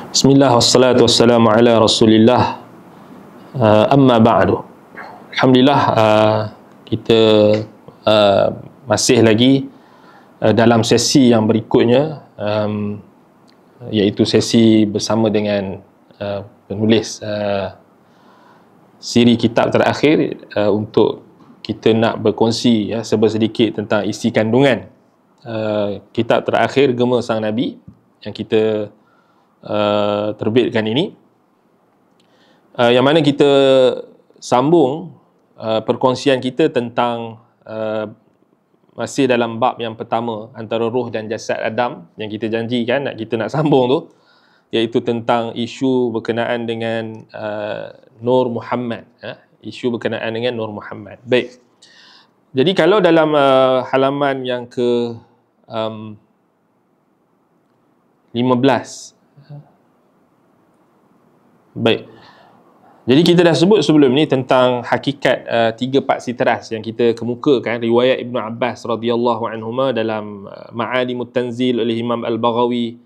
Bismillah wassalatu wassalamu ala Rasulillah. Amma ba'du. Alhamdulillah, kita masih lagi dalam sesi yang berikutnya, iaitu sesi bersama dengan penulis siri kitab terakhir, untuk kita nak berkongsi sedikit tentang isi kandungan kitab terakhir Gema Sang Nabi yang kita terbitkan ini, yang mana kita sambung perkongsian kita tentang masih dalam bab yang pertama, antara roh dan jasad Adam, yang kita janjikan kita nak sambung tu, iaitu tentang isu berkenaan dengan Nur Muhammad, isu berkenaan dengan Nur Muhammad. Baik, jadi kalau dalam halaman yang ke 15, baik, jadi kita dah sebut sebelum ni tentang hakikat tiga paksi teras yang kita kemukakan, riwayat Ibnu Abbas radhiyallahu anhuma dalam Ma'alimut Tanzil oleh Imam Al-Baghawi,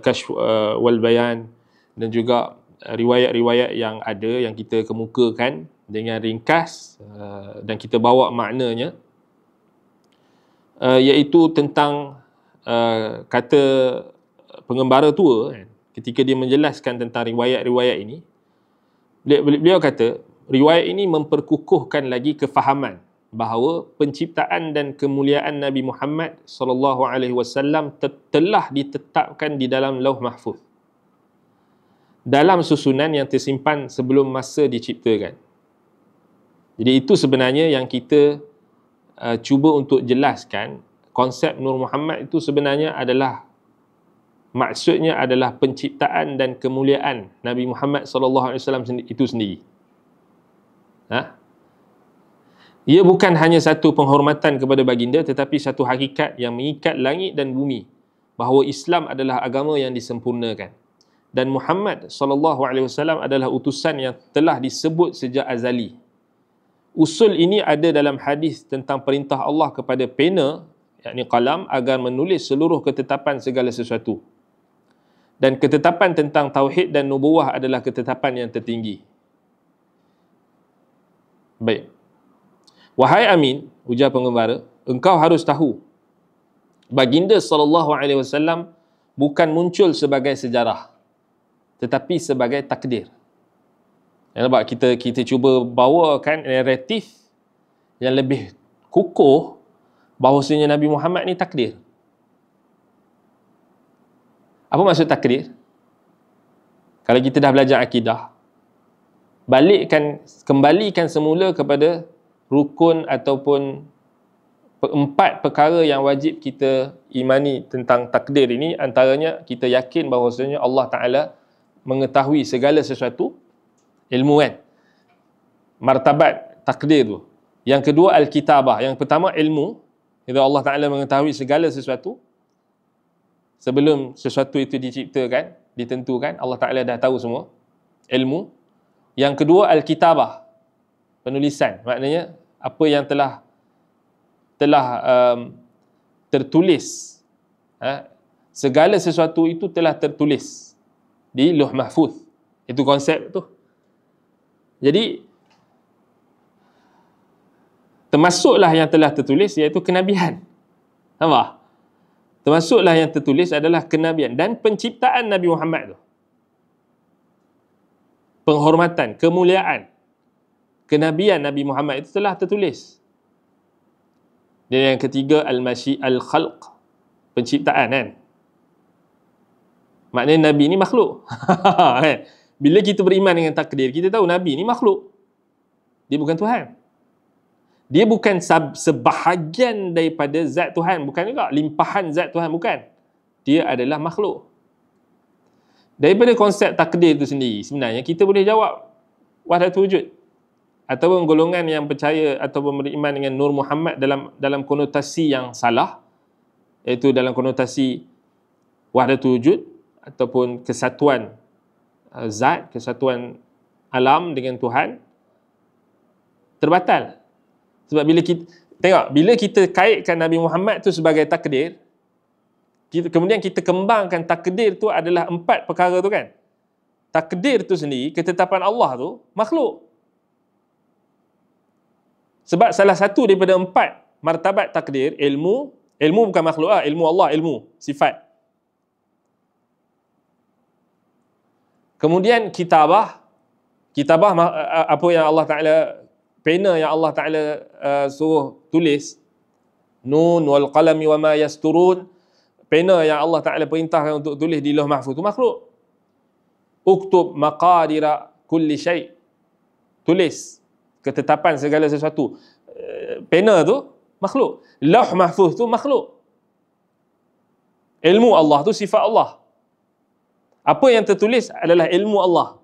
Kashf wal Bayan, dan juga riwayat-riwayat yang ada yang kita kemukakan dengan ringkas, dan kita bawa maknanya, iaitu tentang kata pengembara tua ketika dia menjelaskan tentang riwayat-riwayat ini. Beliau kata, riwayat ini memperkukuhkan lagi kefahaman bahawa penciptaan dan kemuliaan Nabi Muhammad SAW telah ditetapkan di dalam Lauh Mahfuz, dalam susunan yang tersimpan sebelum masa diciptakan. Jadi itu sebenarnya yang kita cuba untuk jelaskan. Konsep Nur Muhammad itu sebenarnya adalah, maksudnya adalah penciptaan dan kemuliaan Nabi Muhammad SAW itu sendiri. Ia bukan hanya satu penghormatan kepada baginda, tetapi satu hakikat yang mengikat langit dan bumi, bahawa Islam adalah agama yang disempurnakan, dan Muhammad SAW adalah utusan yang telah disebut sejak azali. Usul ini ada dalam hadis tentang perintah Allah kepada pena, yakni qalam, agar menulis seluruh ketetapan segala sesuatu. Dan ketetapan tentang tauhid dan nubuwah adalah ketetapan yang tertinggi. Baik. Wahai Amin, ujar pengembara, engkau harus tahu, baginda SAW bukan muncul sebagai sejarah, tetapi sebagai takdir. Nampak, kita cuba bawakan naratif yang lebih kukuh bahawasanya Nabi Muhammad ni takdir. Apa maksud takdir? Kalau kita dah belajar akidah, kembalikan semula kepada rukun ataupun empat perkara yang wajib kita imani tentang takdir ini. Antaranya, kita yakin bahawasanya Allah Ta'ala mengetahui segala sesuatu, ilmu kan, martabat takdir tu. Yang kedua, al-kitabah. Yang pertama, ilmu. Itu Allah Ta'ala mengetahui segala sesuatu sebelum sesuatu itu diciptakan, ditentukan. Allah Ta'ala dah tahu semua, ilmu. Yang kedua, al-kitabah, penulisan. Maknanya apa yang telah tertulis, segala sesuatu itu telah tertulis di Lauh Mahfuz. Itu konsep tu. Jadi termasuklah yang telah tertulis, iaitu kenabian. Nampak? Termasuklah yang tertulis adalah kenabian dan penciptaan Nabi Muhammad tu. Penghormatan, kemuliaan, kenabian Nabi Muhammad itu telah tertulis. Dan yang ketiga, al-khalq, penciptaan kan. Maknanya Nabi ni makhluk. Bila kita beriman dengan takdir, kita tahu Nabi ni makhluk. Dia bukan Tuhan. Dia bukan sebahagian daripada zat Tuhan, bukan juga limpahan zat Tuhan, bukan. Dia adalah makhluk. Daripada konsep takdir itu sendiri, sebenarnya kita boleh jawab wahdatul wujud, ataupun golongan yang percaya ataupun beriman dengan Nur Muhammad dalam konotasi yang salah, iaitu dalam konotasi wahdatul wujud ataupun kesatuan zat, kesatuan alam dengan Tuhan, terbatal. Sebab bila kita kaitkan Nabi Muhammad tu sebagai takdir, kemudian kita kembangkan takdir tu adalah 4 perkara tu kan. Takdir tu sendiri, ketetapan Allah tu makhluk. Sebab salah satu daripada 4 martabat takdir, ilmu bukan makhluk lah, ilmu Allah, ilmu, sifat. Kemudian kitabah apa yang Allah Ta'ala, pena yang Allah Ta'ala suruh tulis, nun wal qalami wa ma yasturun, pena yang Allah Ta'ala perintahkan untuk tulis di Lauh Mahfuz tu makhluk. Uktub maqadira kulli syai', tulis ketetapan segala sesuatu. Pena tu makhluk, Lauh Mahfuz tu makhluk. Ilmu Allah tu sifat Allah. Apa yang tertulis adalah ilmu Allah,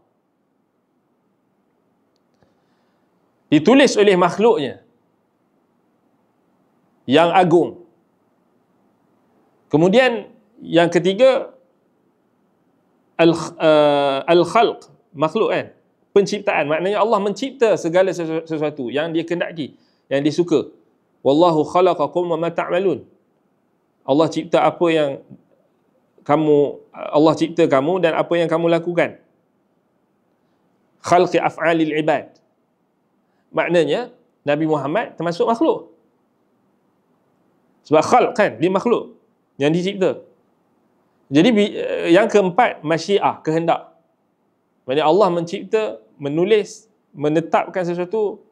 ditulis oleh makhluknya yang agung. Kemudian yang ketiga, al-khalq, makhluk kan, penciptaan. Maknanya Allah mencipta segala sesuatu yang dia kehendaki, yang dia suka. Wallahu khalaqakum wa ma ta'malun. Allah cipta apa yang Allah cipta kamu dan apa yang kamu lakukan. Khalqi af'alil ibad. Maknanya Nabi Muhammad termasuk makhluk. Sebab khalq kan, dia makhluk yang dicipta. Jadi yang keempat, masyiah, kehendak. Maksudnya Allah mencipta, menulis, menetapkan sesuatu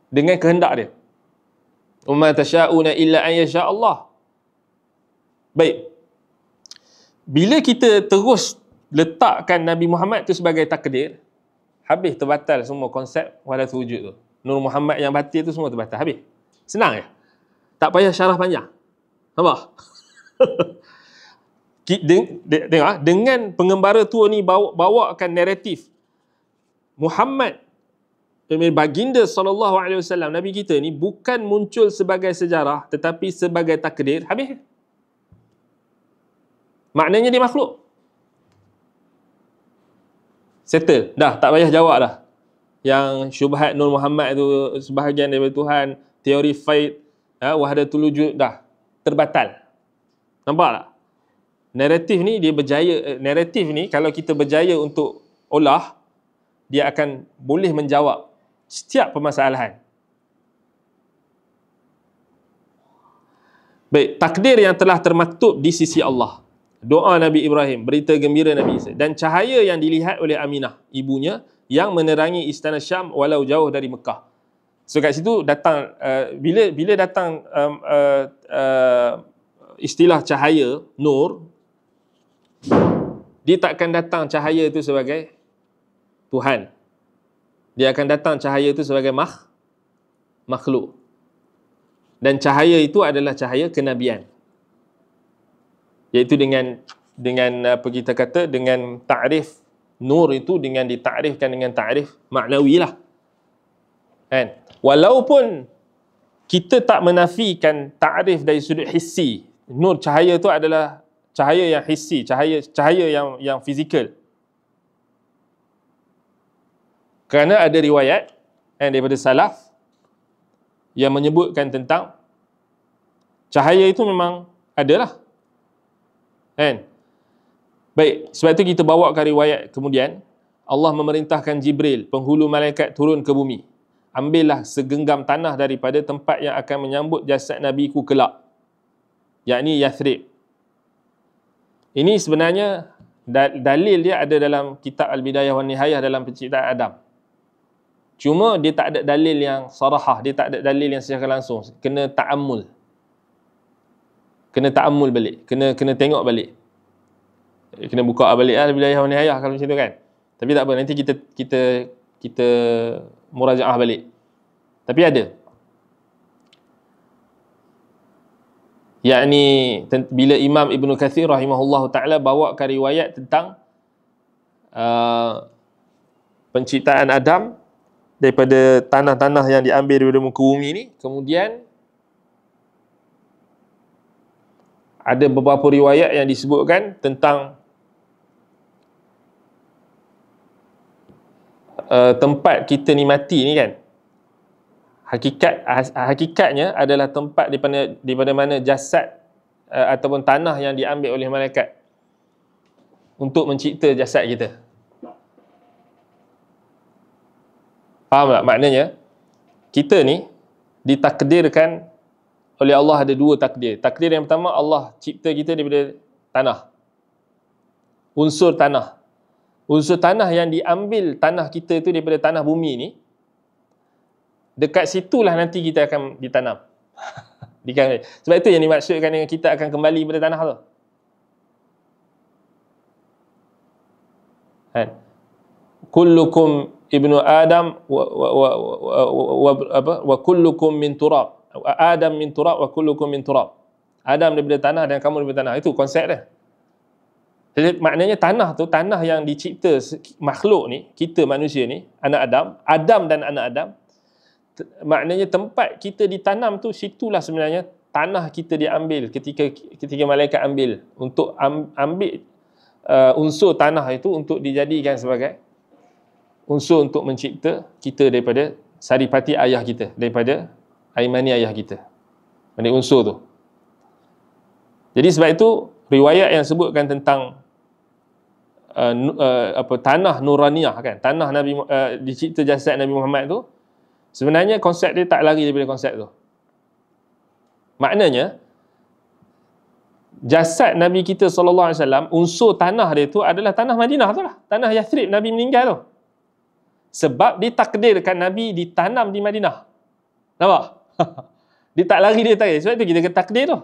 dengan kehendak dia. Wa tasha'una illa an yasha Allah. Baik. Bila kita terus letakkan Nabi Muhammad tu sebagai takdir, habis terbatal semua konsep wahdatul wujud tu. Nur Muhammad yang batil tu semua terbatal. Habis. Senang ya? Tak payah syarah panjang. Nampak? Tengok, dengan pengembara tua ni bawakan naratif Muhammad, baginda SAW, Nabi kita ni bukan muncul sebagai sejarah tetapi sebagai takdir. Habis. Maknanya dia makhluk. Settle. Dah, tak payah jawab dah. Yang syubhat Nur Muhammad tu sebahagian daripada Tuhan, teori faid, wahdatul wujud, dah terbatal. Nampak tak? Naratif ni dia berjaya. Naratif ni kalau kita berjaya untuk olah, dia akan boleh menjawab setiap permasalahan. Baik, takdir yang telah termaktub di sisi Allah. Doa Nabi Ibrahim, berita gembira Nabi Isa, dan cahaya yang dilihat oleh Aminah, ibunya, yang menerangi istana Syam walau jauh dari Mekah. So kat situ datang, bila datang istilah cahaya, nur, dia takkan datang cahaya itu sebagai Tuhan. Dia akan datang cahaya itu sebagai makhluk. Dan cahaya itu adalah cahaya kenabian. Iaitu dengan apa kita kata, dengan ta'rif nur itu, dengan ditakrifkan dengan ta'rif maknawi lah. Kan? Walaupun kita tak menafikan ta'rif dari sudut hissi. Nur, cahaya itu adalah cahaya yang hissi, cahaya yang fizikal. Kerana ada riwayat daripada salaf yang menyebutkan tentang cahaya itu memang adalah. Kan? Baik, sebab itu kita bawakan riwayat kemudian. Allah memerintahkan Jibril, penghulu malaikat, turun ke bumi. Ambillah segenggam tanah daripada tempat yang akan menyambut jasad Nabi-Ku kelak, yakni Yathrib. Ini sebenarnya dalil dia ada dalam kitab Al-Bidayah wan Nihayah dalam penciptaan Adam. Cuma dia tak ada dalil yang sarahah, dia tak ada dalil yang secara langsung. Kena ta'ammul. Kena ta'ammul balik, kena tengok balik. Kena buka balik Al-Bidayah wan Nihayah kalau macam tu kan. Tapi tak apa, nanti kita murajaah balik. Tapi ada. Yakni bila Imam Ibn Kathir rahimahullah ta'ala bawakan riwayat tentang penciptaan Adam daripada tanah-tanah yang diambil daripada muka bumi ni, kemudian ada beberapa riwayat yang disebutkan tentang tempat kita ni mati ni kan. Hakikatnya adalah tempat daripada mana jasad ataupun tanah yang diambil oleh malaikat untuk mencipta jasad kita. Faham tak? Maknanya kita ni ditakdirkan oleh Allah ada dua takdir. Takdir yang pertama, Allah cipta kita daripada tanah. Unsur tanah. Unsur tanah yang diambil tanah kita tu daripada tanah bumi ni, dekat situlah nanti kita akan ditanam. Sebab itu yang dimaksudkan dengan kita akan kembali pada tanah tu. Kan? Kullukum ibnu Adam wa kullukum min turab. Adam min turab wa kullukum min turab. Adam daripada tanah dan kamu daripada tanah. Itu konsep dia. Jadi maknanya tanah tu, tanah yang dicipta makhluk ni, kita manusia ni, anak Adam, Adam dan anak Adam, maknanya tempat kita ditanam tu, situlah sebenarnya tanah kita diambil ketika malaikat ambil untuk ambil unsur tanah itu untuk dijadikan sebagai unsur untuk mencipta kita daripada saripati ayah kita, daripada air mani ayah kita. Ini unsur tu. Jadi sebab itu riwayat yang sebutkan tentang tanah nuraniyah kan, tanah Nabi dicipta jasad Nabi Muhammad tu, sebenarnya konsep dia tak lari daripada konsep tu. Maknanya jasad Nabi kita SAW, unsur tanah dia tu adalah tanah Madinah tu lah, tanah Yathrib Nabi meninggal tu. Sebab ditakdirkan Nabi ditanam di Madinah. Nampak? Dia tak lari, dia tak lari. Sebab tu kita kata takdir tu.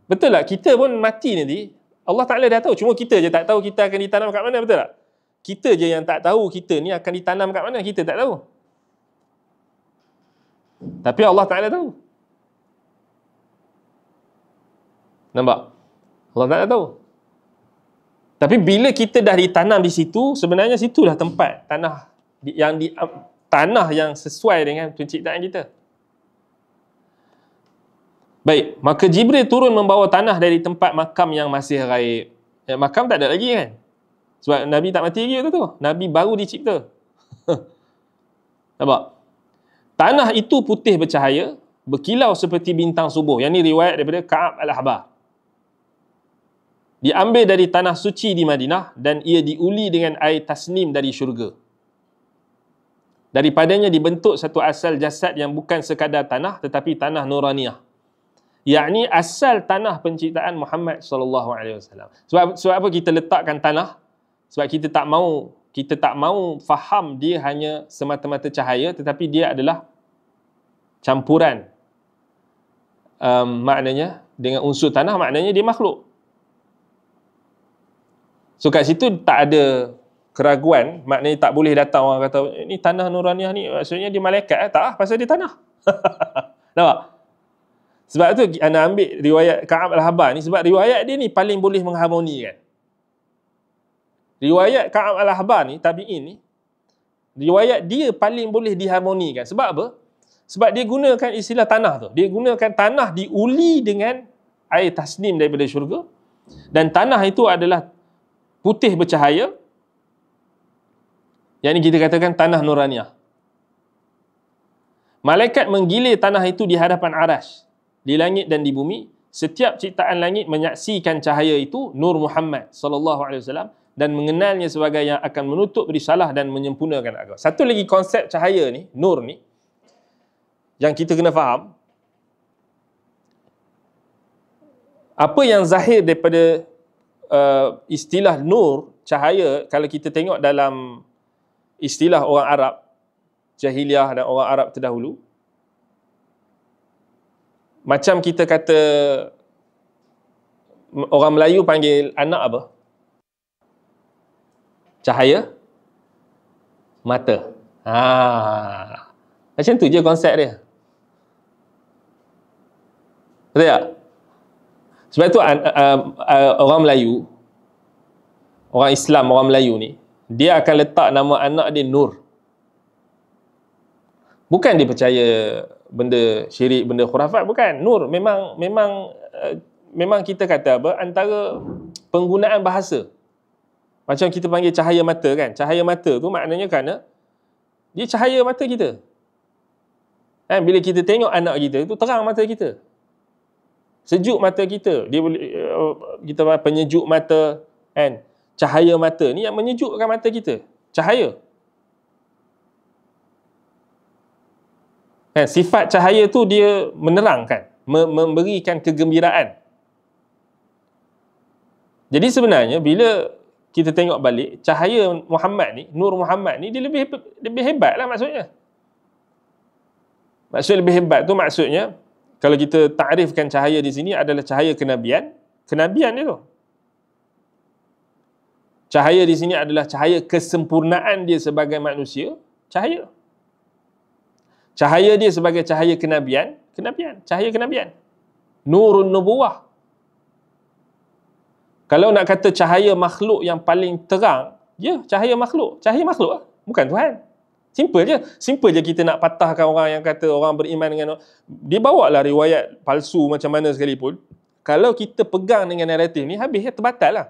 Betul tak? Kita pun mati nanti, Allah Ta'ala dah tahu. Cuma kita je tak tahu kita akan ditanam kat mana, betul tak? Kita je yang tak tahu kita ni akan ditanam kat mana, kita tak tahu. Tapi Allah Ta'ala tahu. Nampak? Allah Ta'ala tahu. Tapi bila kita dah ditanam di situ, sebenarnya situlah tempat tanah tanah yang sesuai dengan penciptaan kita. Baik, maka Jibril turun membawa tanah dari tempat makam yang masih gaib. Ya, makam tak ada lagi kan? Sebab Nabi tak mati lagi waktu tu. Nabi baru dicipta. Nampak? Tanah itu putih bercahaya, berkilau seperti bintang subuh. Yang ni riwayat daripada Ka'ab al-Ahbar. Diambil dari tanah suci di Madinah dan ia diuli dengan air tasnim dari syurga. Daripadanya dibentuk satu asal jasad yang bukan sekadar tanah tetapi tanah nuraniyah. Yakni asal tanah penciptaan Muhammad sallallahu alaihi wasallam. Sebab apa kita letakkan tanah? Sebab kita tak mahu faham dia hanya semata-mata cahaya, tetapi dia adalah campuran. Maknanya dengan unsur tanah, maknanya dia makhluk. So kat situ tak ada keraguan, maknanya tak boleh datang orang kata ni tanah nuraniyah ni maksudnya dia malaikat. Tak, pasal dia tanah. Nampak? Sebab tu anda ambil riwayat Ka'ab al-Ahbar ni, sebab riwayat dia ni paling boleh mengharmonikan. Riwayat Ka'ab al-Ahbar ni, tabi'in ni, riwayat dia paling boleh diharmonikan. Sebab apa? Sebab dia gunakan istilah tanah tu. Dia gunakan tanah diuli dengan air tasnim daripada syurga. Dan tanah itu adalah putih bercahaya. Yang ni kita katakan tanah nuraniyah. Malaikat menggilir tanah itu di hadapan Arash, di langit dan di bumi. Setiap ciptaan langit menyaksikan cahaya itu, Nur Muhammad sallallahu alaihi wasallam, dan mengenalnya sebagai yang akan menutup risalah dan menyempurnakan agama. Satu lagi konsep cahaya ni, nur ni, yang kita kena faham. Apa yang zahir daripada istilah nur, cahaya, kalau kita tengok dalam istilah orang Arab jahiliah dan orang Arab terdahulu, macam kita kata orang Melayu panggil anak apa? Cahaya mata. Macam tu je konsep dia. Betul tak? Sebab tu orang Melayu, orang Islam, orang Melayu ni, dia akan letak nama anak dia Nur. Bukan dia percaya benda syirik, benda khurafat, bukan. Nur memang kita kata apa, antara penggunaan bahasa. Macam kita panggil cahaya mata kan. Cahaya mata tu maknanya kerana dia cahaya mata kita. Bila kita tengok anak kita, itu terang mata kita. Sejuk mata kita. Dia boleh kita penyejuk mata kan. Cahaya mata ni yang menyejukkan mata kita. Cahaya. Kan, sifat cahaya tu dia menerangkan, memberikan kegembiraan. Jadi sebenarnya bila kita tengok balik, cahaya Muhammad ni, Nur Muhammad ni, dia lebih hebat lah maksudnya. Maksud lebih hebat tu maksudnya, kalau kita takrifkan cahaya di sini adalah cahaya kenabian, kenabian dia tu. Cahaya di sini adalah cahaya kesempurnaan dia sebagai manusia, cahaya. Cahaya dia sebagai cahaya kenabian, kenabian, cahaya kenabian. Nurun nubuwah. Kalau nak kata cahaya makhluk yang paling terang, ya, cahaya makhluk. Cahaya makhluk lah, bukan Tuhan. Simple je. Simple je kita nak patahkan orang yang kata orang beriman dengan... Dia bawa lah riwayat palsu macam mana sekalipun. Kalau kita pegang dengan naratif ni, habis ya, terbatal lah.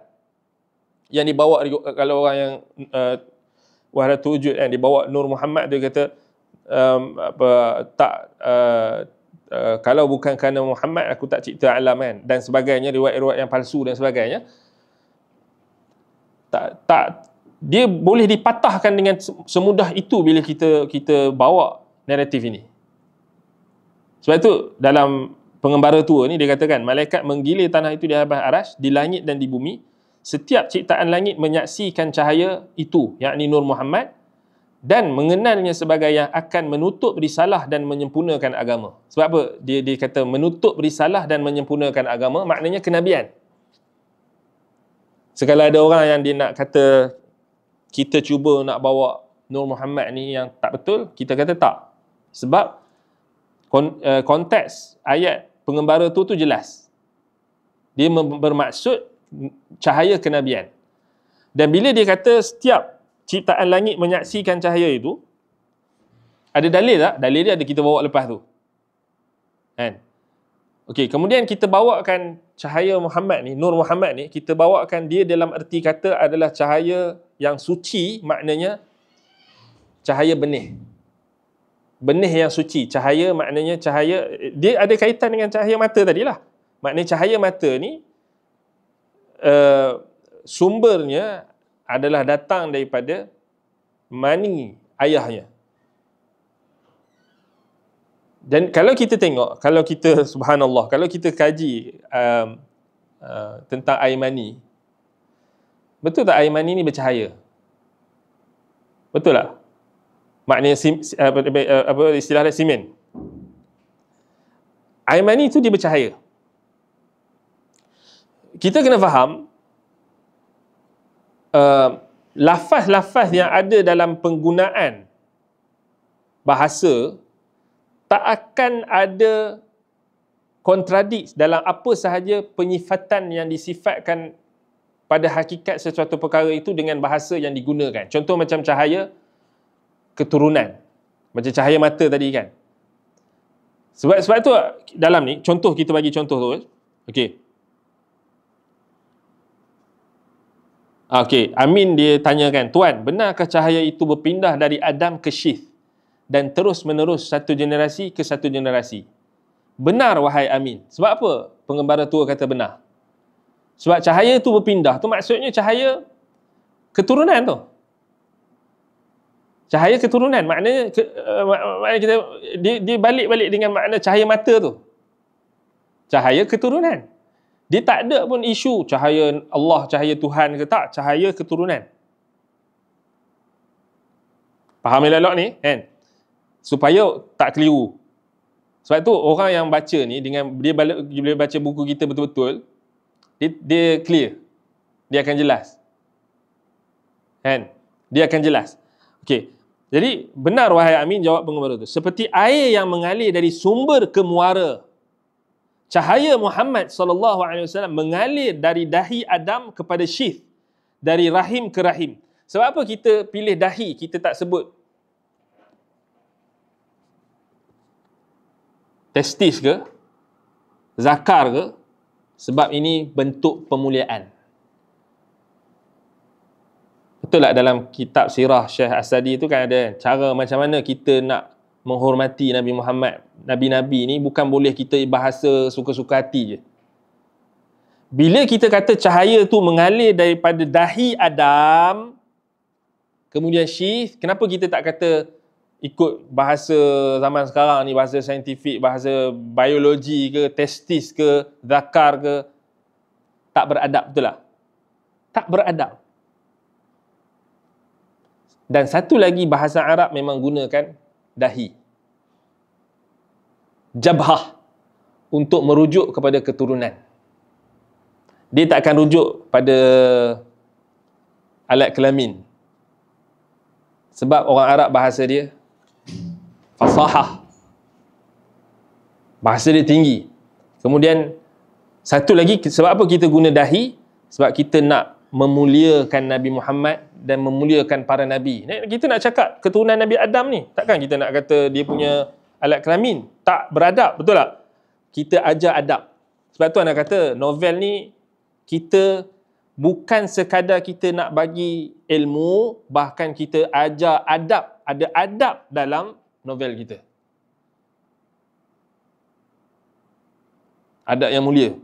Yang dibawa, kalau orang yang Wahdatul Wujud kan, dibawa Nur Muhammad, dia kata, kalau bukan kerana Muhammad aku tak cipta alam kan, dan sebagainya, riwayat-riwayat yang palsu dan sebagainya. Dia boleh dipatahkan dengan semudah itu bila kita bawa naratif ini. Sebab itu dalam Pengembara Tua ni dia katakan, malaikat menggilir tanah itu di atas arasy, di langit dan di bumi. Setiap ciptaan langit menyaksikan cahaya itu, yakni Nur Muhammad, dan mengenalnya sebagai yang akan menutup risalah dan menyempurnakan agama. Sebab apa? Dia kata menutup risalah dan menyempurnakan agama, maknanya kenabian. Sekali ada orang yang dia nak kata kita cuba nak bawa Nur Muhammad ni yang tak betul, kita kata tak. Sebab konteks ayat Pengembara tu jelas. Dia bermaksud cahaya kenabian. Dan bila dia kata setiap ciptaan langit menyaksikan cahaya itu, ada dalil tak? Dalil dia ada, kita bawa lepas tu. Kan? Okey, kemudian kita bawakan cahaya Muhammad ni, Nur Muhammad ni, kita bawakan dia dalam erti kata adalah cahaya yang suci, maknanya cahaya benih. Benih yang suci. Cahaya maknanya cahaya, dia ada kaitan dengan cahaya mata tadilah. Maknanya cahaya mata ni sumbernya adalah datang daripada mani ayahnya. Dan kalau kita tengok, kalau kita, subhanallah, kalau kita kaji tentang air mani, betul tak air mani ni bercahaya? Betul tak? Maknanya apa istilah dia, simen. Air mani tu dia bercahaya. Kita kena faham lafaz-lafaz yang ada dalam penggunaan bahasa tak akan ada kontradik dalam apa sahaja penyifatan yang disifatkan pada hakikat sesuatu perkara itu dengan bahasa yang digunakan. Contoh macam cahaya keturunan, macam cahaya mata tadi kan. Sebab tu dalam ni, contoh, kita bagi contoh tu. Okey. Okey, Amin dia tanyakan, Tuan, benarkah cahaya itu berpindah dari Adam ke Syith dan terus menerus satu generasi ke satu generasi? Benar wahai Amin. Sebab apa Pengembara Tua kata benar? Sebab cahaya itu berpindah tu maksudnya cahaya keturunan tu. Cahaya keturunan maknanya maknanya kita dia balik-balik dengan makna cahaya mata tu. Cahaya keturunan. Dia tak ada pun isu cahaya Allah, cahaya Tuhan ke tak, cahaya keturunan. Faham elok ni kan? Supaya tak keliru. Sebab tu orang yang baca ni dengan dia baca buku kita betul-betul, dia clear. Dia akan jelas. Kan? Dia akan jelas. Okey. Jadi benar wahai Amin, jawab pengembara tu. Seperti air yang mengalir dari sumber ke muara, cahaya Muhammad SAW mengalir dari dahi Adam kepada Syith, dari rahim ke rahim. Sebab apa kita pilih dahi, kita tak sebut testis ke, zakar ke? Sebab ini bentuk pemuliaan. Betul tak dalam kitab sirah Syekh Asadi tu kan ada cara macam mana kita nak menghormati Nabi Muhammad, Nabi-Nabi ni bukan boleh kita bahasa suka-suka hati je. Bila kita kata cahaya tu mengalir daripada dahi Adam, kemudian syith, kenapa kita tak kata ikut bahasa zaman sekarang ni, bahasa saintifik, bahasa biologi ke, testis ke, zakar ke, tak beradab, betul tak? Tak beradab. Dan satu lagi bahasa Arab memang gunakan dahi. Jabhah, untuk merujuk kepada keturunan. Dia tak akan rujuk pada alat kelamin. Sebab orang Arab bahasa dia fasahah. Bahasa dia tinggi. Kemudian satu lagi, sebab apa kita guna dahi? Sebab kita nak memuliakan Nabi Muhammad dan memuliakan para Nabi. Kita nak cakap keturunan Nabi Adam ni. Takkan kita nak kata dia punya alat kelamin tak beradab, betul tak? Kita ajar adab. Sebab tu anak kata novel ni kita bukan sekadar kita nak bagi ilmu, bahkan kita ajar adab. Ada adab dalam novel kita. Adab yang mulia.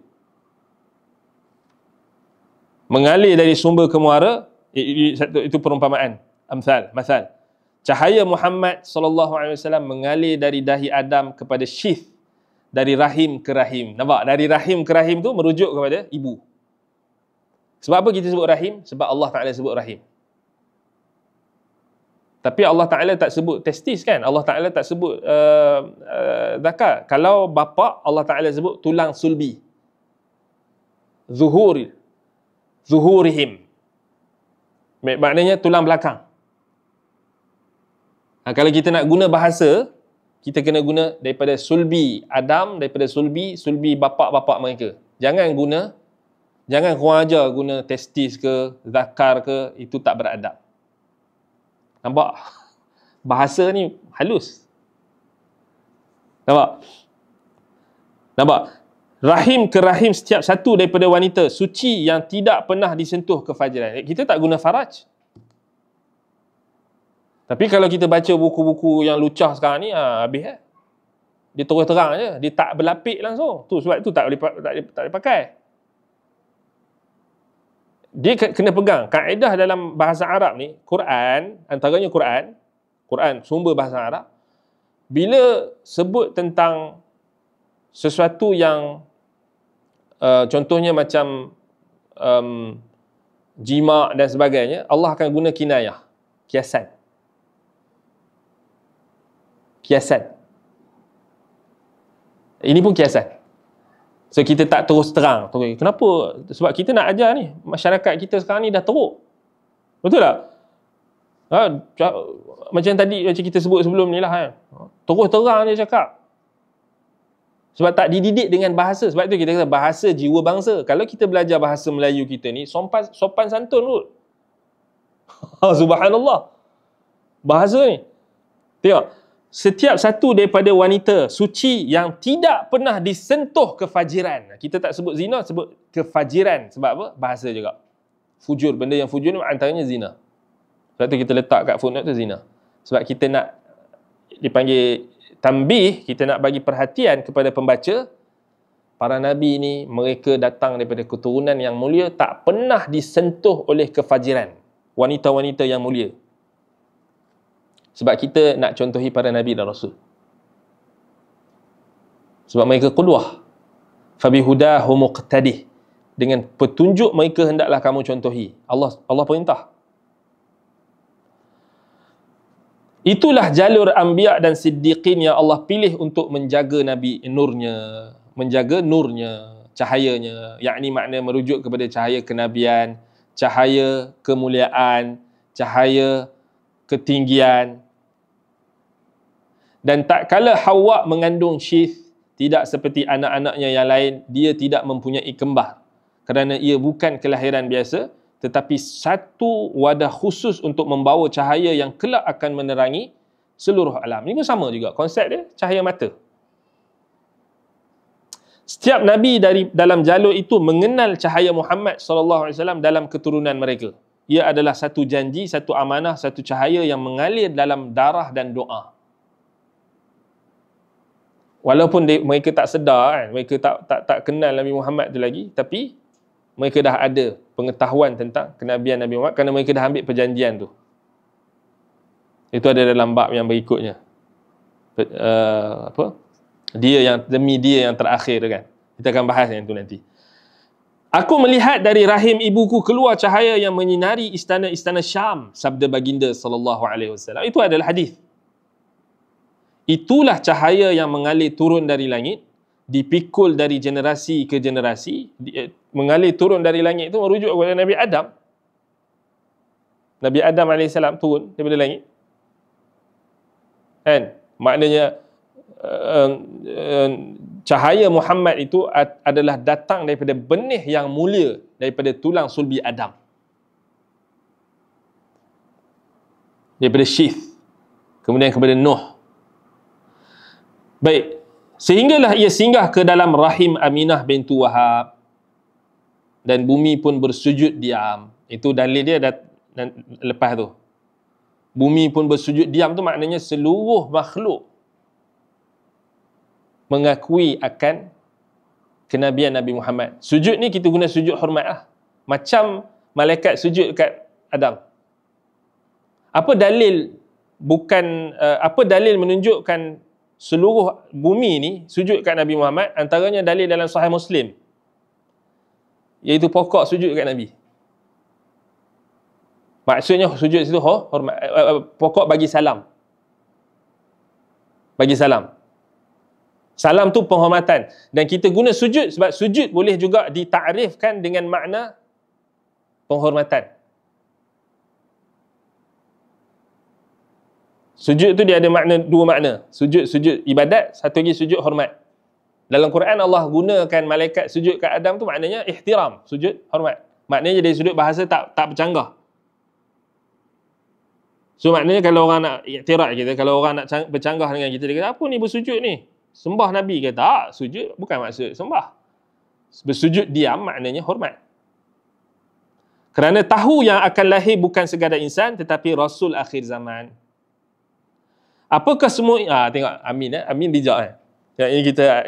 Mengalir dari sumber ke muara, itu perumpamaan. Masal. Cahaya Muhammad SAW mengalir dari dahi Adam kepada syith, dari rahim ke rahim. Nampak? Dari rahim ke rahim tu merujuk kepada ibu. Sebab apa kita sebut rahim? Sebab Allah Ta'ala sebut rahim. Tapi Allah Ta'ala tak sebut testis kan? Allah Ta'ala tak sebut zakar. Kalau bapa, Allah Ta'ala sebut tulang sulbi. Zuhurihim. Maknanya tulang belakang. Kalau kita nak guna bahasa, kita kena guna daripada sulbi Adam, daripada sulbi bapa-bapa mereka. Jangan kurang ajar guna testis ke, zakar ke, itu tak beradab. Nampak? Bahasa ni halus. Nampak? Rahim ke rahim setiap satu daripada wanita suci yang tidak pernah disentuh kefajiran. Kita tak guna faraj. Tapi kalau kita baca buku-buku yang lucah sekarang ni, habis dia terus terang je. Dia tak berlapik langsung. Sebab itu tak boleh pakai. Dia kena pegang kaedah dalam bahasa Arab ni, Quran, antaranya Quran sumber bahasa Arab, bila sebut tentang sesuatu yang contohnya macam jima' dan sebagainya, Allah akan guna kinayah, kiasan. Ini pun kiasan. So kita tak terus terang. Kenapa? Sebab kita nak ajar ni, masyarakat kita sekarang ni dah teruk. Betul tak? Macam tadi macam kita sebut sebelum ni lah kan. Terus terang dia cakap. Sebab tak dididik dengan bahasa. Sebab tu kita kata bahasa jiwa bangsa. Kalau kita belajar bahasa Melayu kita ni, sopan santun kot. Subhanallah. Bahasa ni. Tengok. Setiap satu daripada wanita suci yang tidak pernah disentuh kefajiran. Kita tak sebut zina, sebut kefajiran. Sebab apa? Bahasa juga. Fujur. Benda yang fujur ni antaranya zina. Sebab tu kita letak kat footnote tu zina. Sebab kita nak dipanggil tambih, kita nak bagi perhatian kepada pembaca. Para Nabi ni, mereka datang daripada keturunan yang mulia, tak pernah disentuh oleh kefajiran. Wanita-wanita yang mulia. Sebab kita nak contohi para Nabi dan Rasul. Sebab mereka qudwah. Fabihudahu muqtadih. Dengan petunjuk mereka hendaklah kamu contohi. Allah perintah. Itulah jalur anbiya dan siddiqin yang Allah pilih untuk menjaga Nabi nurnya. Menjaga nurnya, cahayanya. Yakni makna merujuk kepada cahaya kenabian, cahaya kemuliaan, cahaya ketinggian. Dan tak kala Hawa mengandung syith, tidak seperti anak-anaknya yang lain, dia tidak mempunyai kembar. Kerana ia bukan kelahiran biasa, tetapi satu wadah khusus untuk membawa cahaya yang kelak akan menerangi seluruh alam. Ini pun sama juga. Konsep dia, cahaya mata. Setiap Nabi dalam jalur itu mengenal cahaya Muhammad SAW dalam keturunan mereka. Ia adalah satu janji, satu amanah, satu cahaya yang mengalir dalam darah dan doa. Walaupun mereka tak sedar kan, mereka tak kenal Nabi Muhammad tu lagi, tapi mereka dah ada pengetahuan tentang kenabian Nabi Muhammad kerana mereka dah ambil perjanjian tu. Itu ada dalam bab yang berikutnya. Demi dia yang terakhir kan. Kita akan bahas yang tu nanti. Aku melihat dari rahim ibuku keluar cahaya yang menyinari istana-istana Syam, sabda baginda sallallahu alaihi wasallam. Itu adalah hadis. Itulah cahaya yang mengalir turun dari langit, dipikul dari generasi ke generasi. Mengalir turun dari langit itu merujuk kepada Nabi Adam. Nabi Adam AS turun daripada langit. Kan? Maknanya cahaya Muhammad itu adalah datang daripada benih yang mulia, daripada tulang sulbi Adam. Daripada Syith. Kemudian kepada Nuh. Baik, sehinggalah ia singgah ke dalam rahim Aminah bintu Wahab dan bumi pun bersujud diam. Itu dalil dia lepas tu. Bumi pun bersujud diam tu maknanya seluruh makhluk mengakui akan kenabian Nabi Muhammad. Sujud ni kita guna sujud hormat lah. Macam malaikat sujud kat Adam. Apa dalil menunjukkan seluruh bumi ni sujud kat Nabi Muhammad? Antaranya dalil dalam Sahih Muslim, iaitu pokok sujud kat Nabi. Maksudnya sujud situ hormat, pokok bagi salam. Bagi salam. Salam tu penghormatan. Dan kita guna sujud sebab sujud boleh juga ditakrifkan dengan makna penghormatan. Sujud tu dia ada dua makna. Sujud ibadat, satu lagi sujud hormat. Dalam Quran Allah gunakan malaikat sujud kat Adam tu maknanya ihtiram, sujud hormat. Maknanya dari sudut bahasa tak bercanggah. So maknanya kalau orang nak iktiraf kita, kalau orang nak bercanggah dengan kita, dia kata, apa ni bersujud ni? Sembah Nabi. Kata, tak, sujud bukan maksud sembah. Bersujud diam maknanya hormat. Kerana tahu yang akan lahir bukan sekadar insan tetapi Rasul akhir zaman. Apakah semua tengok Amin Amin bijak Yang ini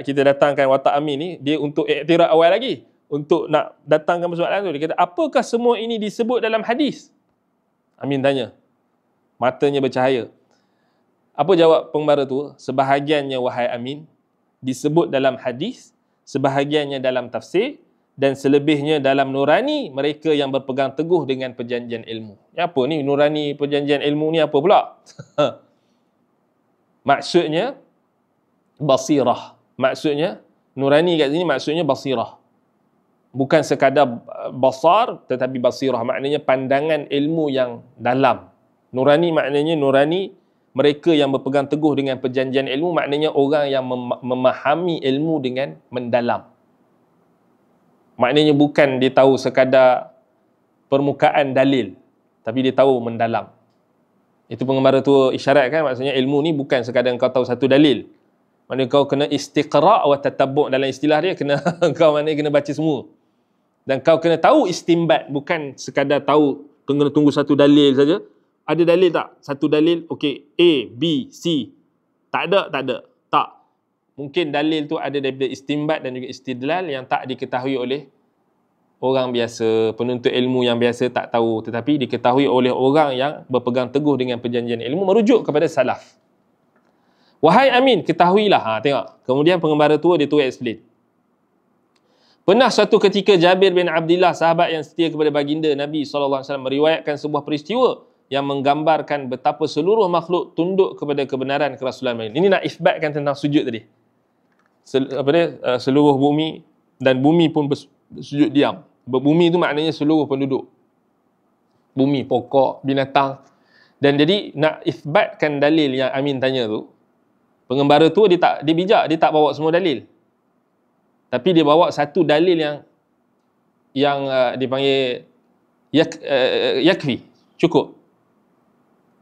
kita datangkan watak Amin ni dia untuk iktiraf awal lagi, untuk nak datangkan persoalan tu. Dia kata, apakah semua ini disebut dalam hadis? Amin tanya. Matanya bercahaya. Apa jawab pengembara tu? Sebahagiannya wahai Amin disebut dalam hadis, sebahagiannya dalam tafsir, dan selebihnya dalam nurani mereka yang berpegang teguh dengan perjanjian ilmu. Apa ni nurani perjanjian ilmu ni apa pula? Maksudnya basirah. Maksudnya nurani kat sini maksudnya basirah. Bukan sekadar basar tetapi basirah, maknanya pandangan ilmu yang dalam. Nurani maknanya nurani mereka yang berpegang teguh dengan perjanjian ilmu, maknanya orang yang memahami ilmu dengan mendalam. Maknanya bukan dia tahu sekadar permukaan dalil, tapi dia tahu mendalam. Itu pengembara tu isyaratkan, maksudnya ilmu ni bukan sekadar kau tahu satu dalil. Maknanya kau kena istiqra' wa tatabbu', dalam istilah dia kau maknanya kena baca semua. Dan kau kena tahu istimbat, bukan sekadar tahu kena tunggu satu dalil saja. Ada dalil tak? Satu dalil, okey, A, B, C. Tak ada. Tak. Mungkin dalil tu ada daripada istimbat dan juga istidlal yang tak diketahui oleh orang biasa, penuntut ilmu yang biasa tak tahu, tetapi diketahui oleh orang yang berpegang teguh dengan perjanjian ilmu, merujuk kepada salaf. Wahai Amin, ketahuilah. Tengok. Kemudian pengembara tua dia explain. Pernah suatu ketika Jabir bin Abdullah, sahabat yang setia kepada baginda Nabi SAW, meriwayatkan sebuah peristiwa yang menggambarkan betapa seluruh makhluk tunduk kepada kebenaran kerasulan. Ini nak isbatkan tentang sujud tadi. Seluruh bumi, dan bumi pun bersujud diam. Bumi itu maknanya seluruh penduduk. Bumi, pokok, binatang. Dan jadi nak isbatkan dalil yang Amin tanya tu, pengembara tu dia bijak, dia tak bawa semua dalil. Tapi dia bawa satu dalil yang dipanggil yakfi, cukup.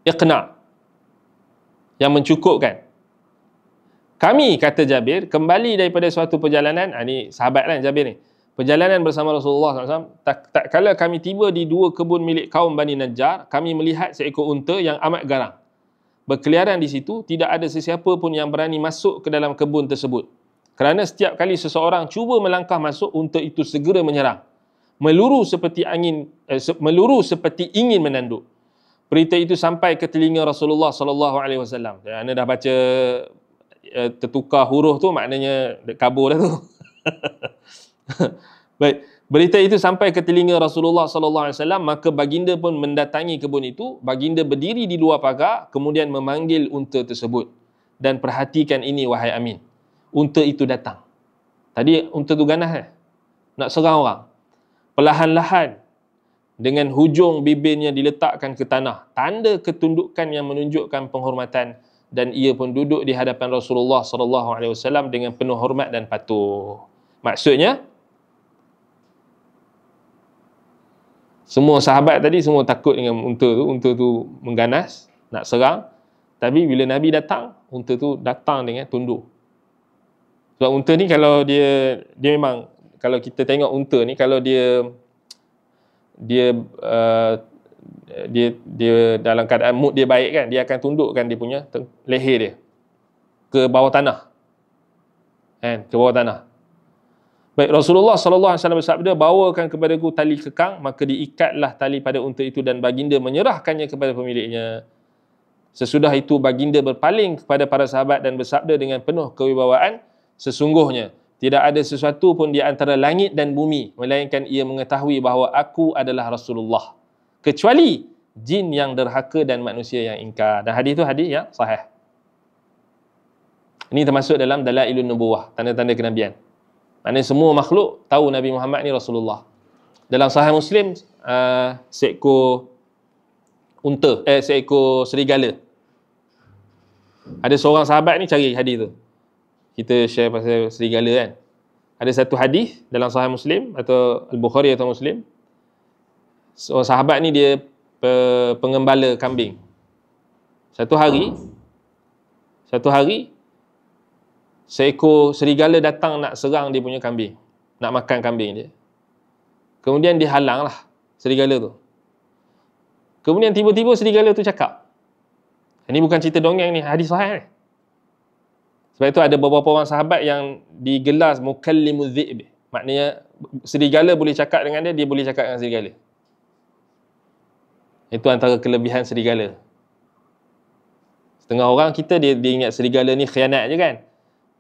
Iqna', yang mencukupkan. Kami, kata Jabir, kembali daripada suatu perjalanan, ni sahabat kan Jabir ni, perjalanan bersama Rasulullah SAW, tak kala kami tiba di dua kebun milik kaum Bani Najjar, kami melihat seekor unta yang amat garang. berkeliaran di situ, tidak ada sesiapa pun yang berani masuk ke dalam kebun tersebut. Kerana setiap kali seseorang cuba melangkah masuk, unta itu segera menyerang. Meluru seperti ingin menanduk. Berita itu sampai ke telinga Rasulullah sallallahu alaihi wasallam. Anda dah baca tertukar huruf tu, maknanya kabur dah tu. Baik, berita itu sampai ke telinga Rasulullah sallallahu alaihi wasallam, maka baginda pun mendatangi kebun itu. Baginda berdiri di luar pagar, kemudian memanggil unta tersebut. Dan perhatikan ini wahai Amin. Unta itu datang. Tadi unta tu ganas nak serang orang. Perlahan-lahan dengan hujung bibirnya diletakkan ke tanah, tanda ketundukan yang menunjukkan penghormatan, dan ia pun duduk di hadapan Rasulullah sallallahu alaihi wasallam dengan penuh hormat dan patuh. Maksudnya semua sahabat tadi semua takut dengan unta tu mengganas nak serang, tapi bila Nabi datang, unta tu datang dengan tunduk. Sebab unta ni kalau dia memang, kalau kita tengok unta ni, kalau dia dalam keadaan mood dia baik kan, dia akan tundukkan dia punya leher dia ke bawah tanah, kan, ke bawah tanah. Baik, Rasulullah sallallahu alaihi wasallam bersabda, bawakan kepadaku tali kekang, maka diikatlah tali pada unta itu dan baginda menyerahkannya kepada pemiliknya. Sesudah itu baginda berpaling kepada para sahabat dan bersabda dengan penuh kewibawaan, sesungguhnya tidak ada sesuatu pun di antara langit dan bumi melainkan ia mengetahui bahawa aku adalah Rasulullah, kecuali jin yang derhaka dan manusia yang ingkar. Dan hadis itu hadis yang sahih. Ini termasuk dalam Dalailun Nubuwah, tanda-tanda kenabian. Maknanya semua makhluk tahu Nabi Muhammad ni Rasulullah. Dalam Sahih Muslim, seekor serigala. Ada seorang sahabat ni cari hadis tu. Kita share pasal serigala kan. Ada satu hadis dalam Sahih Muslim atau Al-Bukhari atau Muslim. Seorang sahabat ni dia pengembala kambing. Satu hari seekor serigala datang nak serang dia punya kambing, nak makan kambing dia. Kemudian dihalanglah serigala tu. Kemudian tiba-tiba serigala tu cakap. Ini bukan cerita dongeng ni, hadis sahih ni. Sebab itu ada beberapa orang sahabat yang digelar mukallimuz dhi'b. Maknanya serigala boleh cakap dengan dia, dia boleh cakap dengan serigala. Itu antara kelebihan serigala. Setengah orang kita dia ingat serigala ni khianat je kan.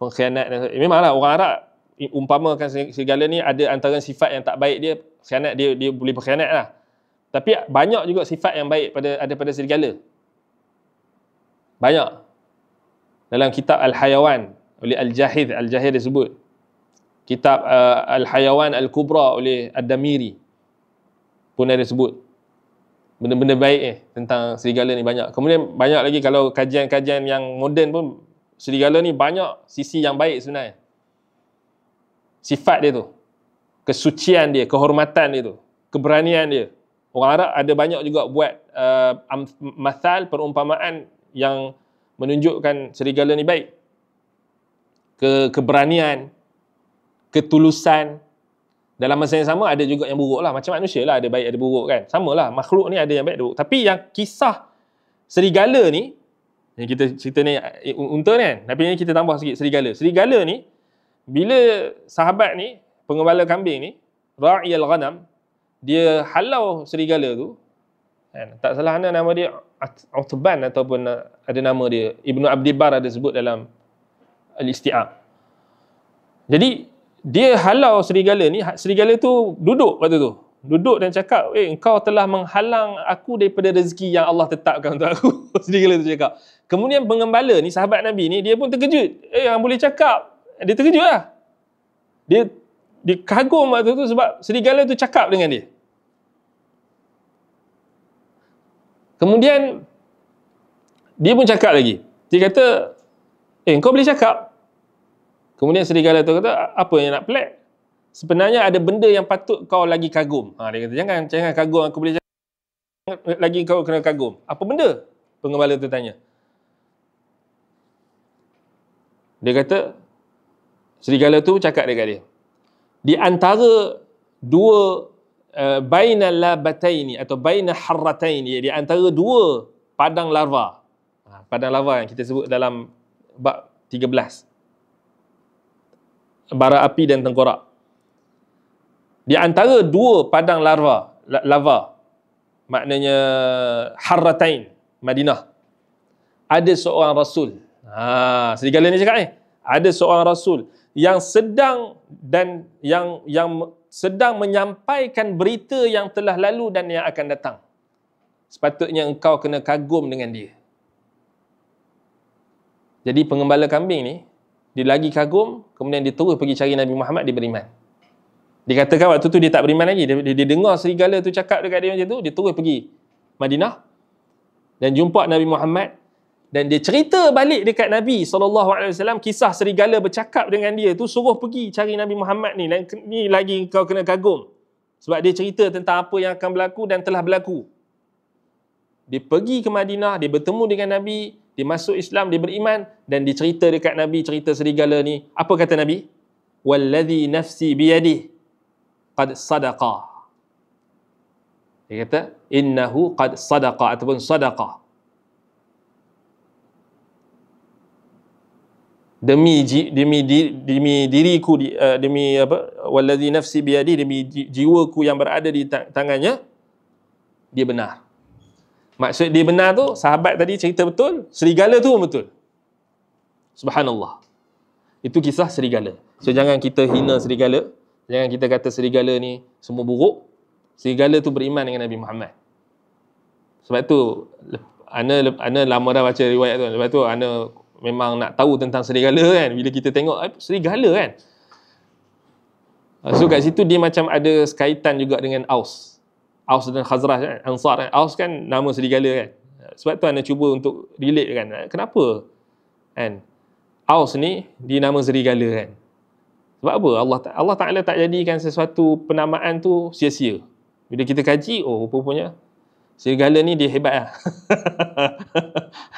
Pengkhianat. Memanglah orang Arab umpamakan serigala ni ada antara sifat yang tak baik dia, khianat, dia boleh berkhianat lah. Tapi banyak juga sifat yang baik pada serigala. Banyak. Dalam kitab Al-Hayawan oleh Al-Jahid disebut. Kitab Al-Hayawan Al-Kubra oleh Ad-Damiri pun ada sebut benda-benda baik tentang serigala ni banyak. Kemudian banyak lagi kalau kajian-kajian yang moden pun, serigala ni banyak sisi yang baik sebenarnya. Sifat dia tu, kesucian dia, kehormatan dia tu, keberanian dia. Orang Arab ada banyak juga buat mathal, perumpamaan yang menunjukkan serigala ni baik. Keberanian, ketulusan. Dalam masa yang sama ada juga yang buruk lah. Macam manusia lah, ada baik ada buruk kan. Sama lah, makhluk ni ada yang baik ada buruk. Tapi yang kisah serigala ni, yang kita cerita ni unta ni kan, tapi ni kita tambah sikit serigala. Serigala ni, bila sahabat ni, pengembala kambing ni, Ra'iyal Ghanam, dia halau serigala tu, kan? Tak salah nama dia Utban ataupun ada nama dia. Ibnu Abdul Bar ada sebut dalam Al-Isti'ab. Jadi dia halau serigala ni, serigala tu duduk waktu tu. Duduk dan cakap, engkau telah menghalang aku daripada rezeki yang Allah tetapkan untuk aku. Serigala tu cakap. Kemudian pengembala ni, sahabat Nabi ni, dia pun terkejut. Yang boleh cakap. Dia terkejut lah. Dia kagum waktu tu sebab serigala tu cakap dengan dia. Kemudian dia pun cakap lagi. Dia kata, kau boleh cakap. Kemudian serigala tu kata, apa yang nak pelik? Sebenarnya ada benda yang patut kau lagi kagum. Dia kata, jangan kagum, aku boleh cakap. Lagi kau kena kagum. Apa benda? Pengembala tu tanya. Dia kata, serigala tu cakap dekat dia, di antara dua bainal labataini atau bainal harrataini, di antara dua padang larva. Padang lava yang kita sebut dalam bab 13. Bara api dan tengkorak. Di antara dua padang lava, maknanya Harratain, Madinah, ada seorang Rasul. Serigala ni cakap ni. Ada seorang Rasul yang sedang sedang menyampaikan berita yang telah lalu dan yang akan datang. Sepatutnya engkau kena kagum dengan dia. Jadi pengembala kambing ni, dia lagi kagum, kemudian dia terus pergi cari Nabi Muhammad, dia beriman. Dia katakan waktu tu dia tak beriman lagi. Dia dengar serigala tu cakap dekat dia macam tu, dia terus pergi Madinah dan jumpa Nabi Muhammad, dan dia cerita balik dekat Nabi SAW kisah serigala bercakap dengan dia tu, suruh pergi cari Nabi Muhammad ni. Ni lagi kau kena kagum. Sebab dia cerita tentang apa yang akan berlaku dan telah berlaku. Dia pergi ke Madinah, dia bertemu dengan Nabi, dia masuk Islam, dia beriman, dan dia cerita dekat Nabi cerita serigala ni. Apa kata Nabi? Walladhi nafsi biyadih qad sadaqa. Dia kata innahu qad sadaqa ataupun sadaqa. Demi diriku, demi apa? Walladhi nafsi biyadih, demi jiwaku yang berada di tangannya, dia benar. Maksud dia benar tu, sahabat tadi cerita betul, serigala tu betul. Subhanallah. Itu kisah serigala. So jangan kita hina serigala, jangan kita kata serigala ni semua buruk. Serigala tu beriman dengan Nabi Muhammad. Sebab tu ana lama dah baca riwayat tu. Sebab tu ana memang nak tahu tentang serigala kan. Bila kita tengok serigala kan. So kat situ dia macam ada sekaitan juga dengan Aus dan Khazraj kan, Ansar kan. Aus kan nama serigala kan. Sebab tu anda cuba untuk relate kan. Kenapa? Kan? Aus ni dia nama serigala kan. Sebab apa? Allah Ta'ala tak jadikan sesuatu penamaan tu sia-sia. Bila kita kaji, rupanya serigala ni dia hebat lah.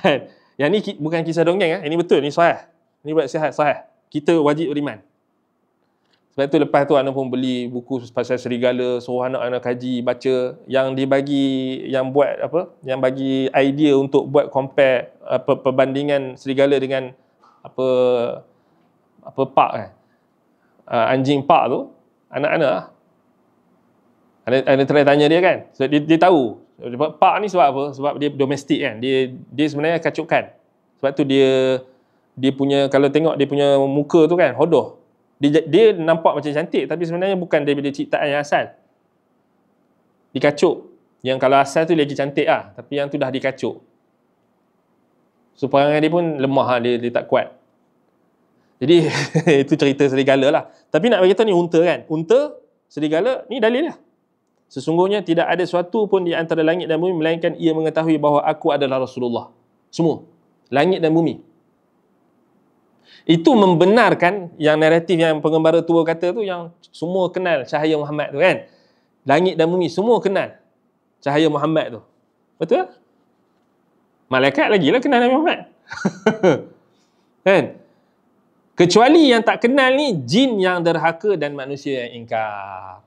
Kan? Yang ni bukan kisah dongeng. Ini betul, ni sahih. Ni buat sahih. Kita wajib beriman. Sebab tu lepas tu anak pun beli buku pasal serigala, suruh anak-anak kaji, baca, yang dibagi, yang buat apa, yang bagi idea untuk buat compare perbandingan serigala dengan apa park kan. Anjing park tu, anak-anak lah. Ada try tanya dia kan. So, dia tahu. Park ni sebab apa? Sebab dia domestik kan. Dia sebenarnya kacukan. Sebab tu dia punya, kalau tengok dia punya muka tu kan, hodoh. Dia nampak macam cantik, tapi sebenarnya bukan daripada ciptaan yang asal. Dikacuk. Yang kalau asal tu lagi cantik lah, tapi yang tu dah dikacuk. So perangai dia pun lemah lah, dia tak kuat. Jadi itu cerita serigala lah. Tapi nak beritahu ni unta kan. Unta, serigala, ni dalil lah. Sesungguhnya tidak ada sesuatu pun di antara langit dan bumi melainkan ia mengetahui bahawa aku adalah Rasulullah. Semua. Langit dan bumi. Itu membenarkan yang naratif yang pengembara tua kata tu, yang semua kenal cahaya Muhammad tu kan. Langit dan bumi semua kenal cahaya Muhammad tu. Betul tak? Malaikat lagi lah kenal Nabi Muhammad. Kan? Kecuali yang tak kenal ni jin yang derhaka dan manusia yang ingkar.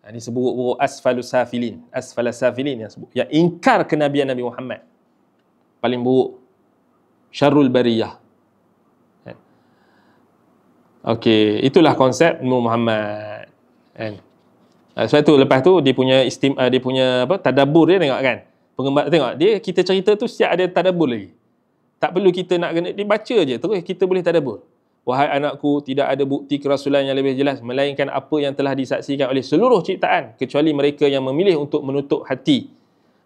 Ini seburuk-buruk asfalus safilin yang ingkar kenabian Nabi Muhammad. Paling buruk. Syarrul bariyah. Okey, itulah konsep Nur Muhammad. Kan? Sebab tu lepas tu dia punya tadabbur dia, tengok kan. Penggemar tengok dia, kita cerita tu siap ada tadabbur lagi. Tak perlu kita nak kena dibaca je terus kita boleh tadabbur. Wahai anakku, tidak ada bukti kerasulan yang lebih jelas melainkan apa yang telah disaksikan oleh seluruh ciptaan, kecuali mereka yang memilih untuk menutup hati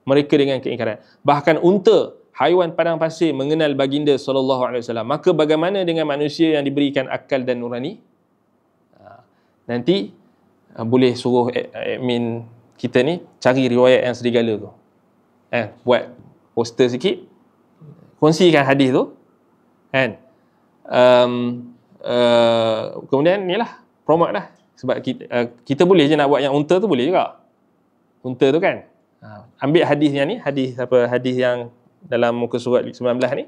mereka dengan keingkaran. Bahkan unta, haiwan padang pasir, mengenal baginda SAW. Maka bagaimana dengan manusia yang diberikan akal dan nurani? Nanti boleh suruh admin kita ni cari riwayat yang serigala tu. Buat poster sikit, kongsikan hadis tu. Kan? Kemudian ni lah, promote lah. Sebab kita boleh je nak buat yang unta tu, boleh juga. Unta tu kan. Ambil hadis yang ni, hadis yang dalam muka surat 19 ni,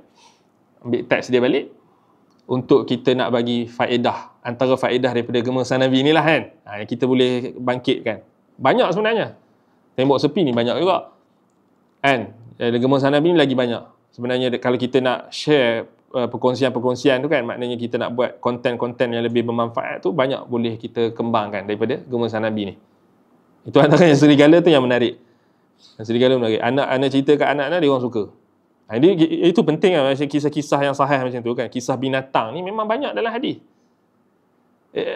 ambil teks dia balik untuk kita nak bagi faedah, antara faedah daripada gemasa Nabi ni lah kan. Kita boleh bangkitkan. Banyak sebenarnya. Tembok sepi ni banyak juga kan. Gemasa Nabi ni lagi banyak. Sebenarnya kalau kita nak share perkongsian-perkongsian tu kan, maknanya kita nak buat konten-konten yang lebih bermanfaat tu, banyak boleh kita kembangkan daripada Gemurusan Nabi ni. Itu antara yang serigala tu yang menarik. Yang serigala menarik. Anak cerita kat anak-anak, dia orang suka. Itu penting lah, macam kisah-kisah yang sahih macam tu kan. Kisah binatang ni memang banyak dalam hadis.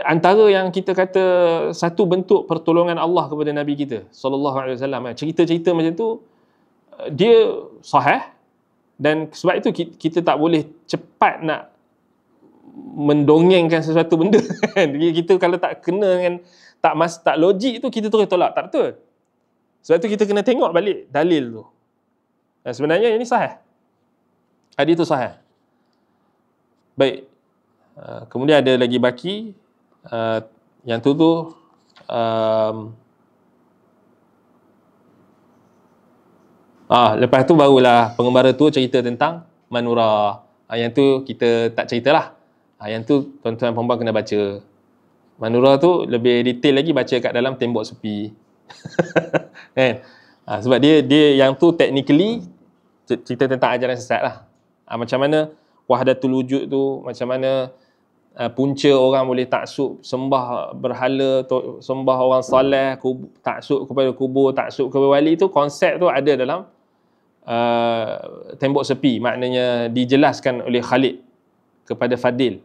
Antara yang kita kata satu bentuk pertolongan Allah kepada Nabi kita sallallahu alaihi wasallam, cerita-cerita macam tu dia sahih, dan sebab itu kita tak boleh cepat nak mendongengkan sesuatu benda. Kita kalau tak kena dengan tak logik tu, kita terus tolak, tak betul. Sebab tu kita kena tengok balik dalil tu. Dan sebenarnya ini sahih, hadis tu sahih. Baik, kemudian ada lagi baki yang tu lepas tu barulah pengembara tu cerita tentang Manura. Yang tu kita tak ceritalah. Yang tu tuan-tuan perempuan kena baca. Manura tu lebih detail lagi, baca kat dalam Tembok Sepi. Kan? Sebab dia yang tu technically cerita tentang ajaran sesat lah. Macam mana wahdatul wujud tu, macam mana punca orang boleh taksub sembah berhala, sembah orang soleh, taksub kepada kubur, taksub kepada wali, tu konsep tu ada dalam Tembok Sepi. Maknanya dijelaskan oleh Khalid kepada Fadil,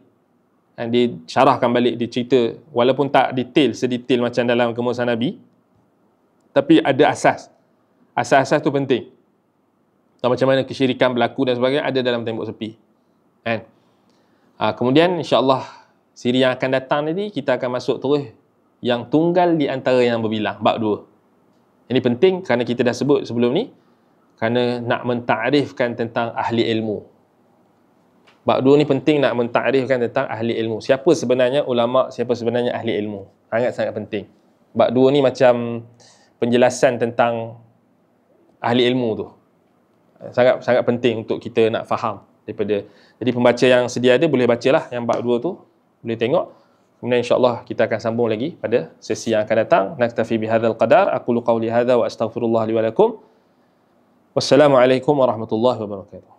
dan disyarahkan balik, dicerita walaupun tak sedetail macam dalam Gemurusan Nabi, tapi ada asas tu penting. Dan macam mana kesyirikan berlaku dan sebagainya ada dalam Tembok Sepi kan. Kemudian insya-Allah siri yang akan datang nanti kita akan masuk terus yang tunggal di antara yang berbilang, bab 2. Ini penting kerana kita dah sebut sebelum ni, kerana nak mentakrifkan tentang ahli ilmu. Bab 2 ni penting, nak mentakrifkan tentang ahli ilmu. Siapa sebenarnya ulama, siapa sebenarnya ahli ilmu. Sangat-sangat penting. Bab 2 ni macam penjelasan tentang ahli ilmu tu. Sangat penting untuk kita nak faham daripada. Jadi pembaca yang sedia ada boleh bacalah yang bab 2 tu, boleh tengok. Kemudian insya-Allah kita akan sambung lagi pada sesi yang akan datang. Naktafi bihadzal qadar, aqulu qawli hadza wa astaghfirullah li wa lakum. Wassalamualaikum warahmatullahi wabarakatuh.